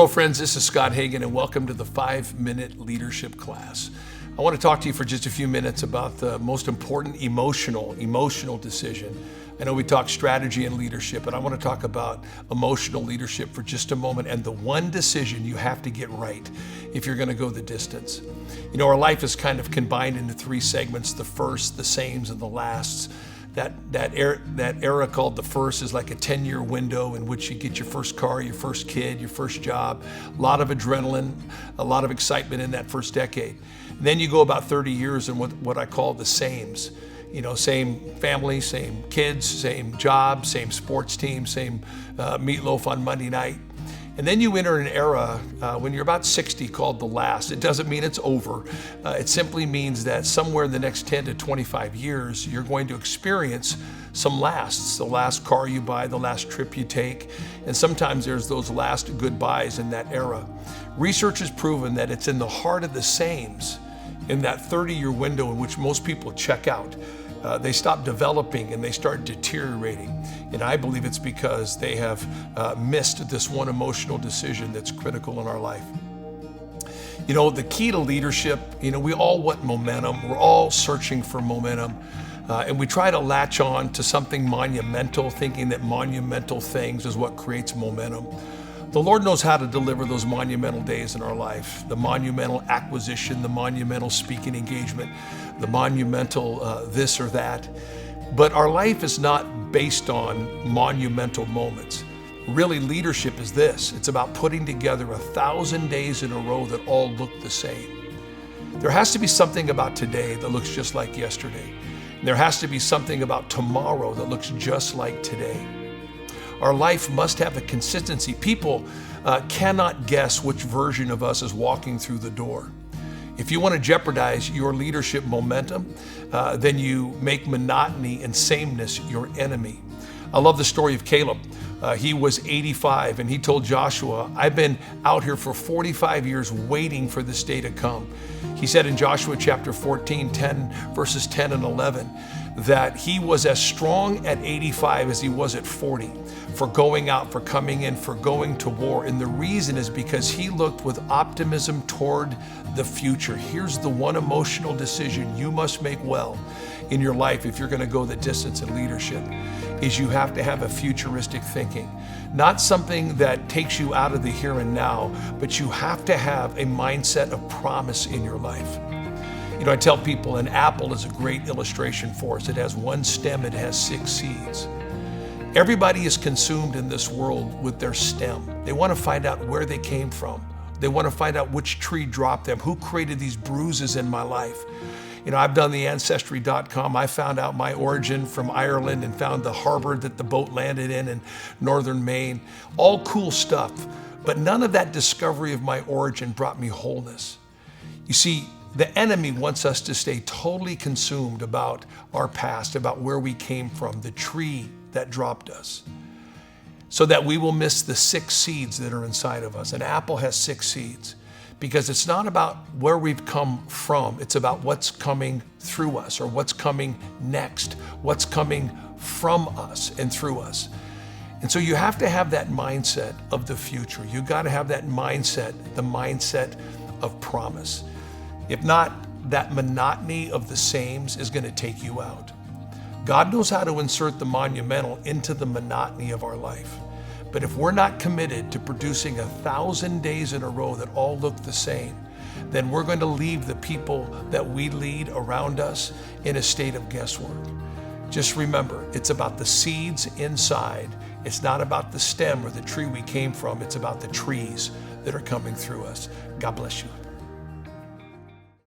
Hello friends, this is Scott Hagan and welcome to the 5-Minute Leadership Class. I want to talk to you for just a few minutes about the most important emotional decision. I know we talk strategy and leadership, but I want to talk about emotional leadership for just a moment and the one decision you have to get right if you're going to go the distance. You know, our life is kind of combined into 3 segments: the first, the sames, and the lasts. That era called the first is like a 10-year window in which you get your first car, your first kid, your first job, a lot of adrenaline, a lot of excitement in that first decade. And then you go about 30 years in what I call the sames. You know, same family, same kids, same job, same sports team, same meatloaf on Monday night. And then you enter an era when you're about 60 called the last. It doesn't mean it's over. It simply means that somewhere in the next 10 to 25 years, you're going to experience some lasts. The last car you buy, the last trip you take, and sometimes there's those last goodbyes in that era. Research has proven that it's in the heart of the sames, in that 30-year window in which most people check out. They stop developing and they start deteriorating. And I believe it's because they have missed this one emotional decision that's critical in our life. You know, the key to leadership, you know, we all want momentum. We're all searching for momentum. And we try to latch on to something monumental, thinking that monumental things is what creates momentum. The Lord knows how to deliver those monumental days in our life, the monumental acquisition, the monumental speaking engagement, the monumental this or that. But our life is not based on monumental moments. Really, leadership is this. It's about putting together 1,000 days in a row that all look the same. There has to be something about today that looks just like yesterday. There has to be something about tomorrow that looks just like today. Our life must have a consistency. People cannot guess which version of us is walking through the door. If you want to jeopardize your leadership momentum, then you make monotony and sameness your enemy. I love the story of Caleb. He was 85 and he told Joshua, "I've been out here for 45 years waiting for this day to come." He said in Joshua chapter 14, verses 10 and 11, that he was as strong at 85 as he was at 40 for going out, for coming in, for going to war. And the reason is because he looked with optimism toward the future. Here's the one emotional decision you must make well in your life if you're going to go the distance in leadership, is you have to have a futuristic thinking. Not something that takes you out of the here and now, but you have to have a mindset of promise in your life. You know, I tell people an apple is a great illustration for us. It has one stem, it has 6 seeds. Everybody is consumed in this world with their stem. They want to find out where they came from. They want to find out which tree dropped them, who created these bruises in my life. You know, I've done the Ancestry.com. I found out my origin from Ireland and found the harbor that the boat landed in northern Maine. All cool stuff, but none of that discovery of my origin brought me wholeness. You see, the enemy wants us to stay totally consumed about our past, about where we came from, the tree that dropped us, so that we will miss the 6 seeds that are inside of us. An apple has 6 seeds because it's not about where we've come from. It's about what's coming through us or what's coming next, what's coming from us and through us. And so you have to have that mindset of the future. You got to have that mindset, the mindset of promise. If not, that monotony of the sames is going to take you out. God knows how to insert the monumental into the monotony of our life. But if we're not committed to producing 1,000 days in a row that all look the same, then we're going to leave the people that we lead around us in a state of guesswork. Just remember, it's about the seeds inside. It's not about the stem or the tree we came from. It's about the trees that are coming through us. God bless you.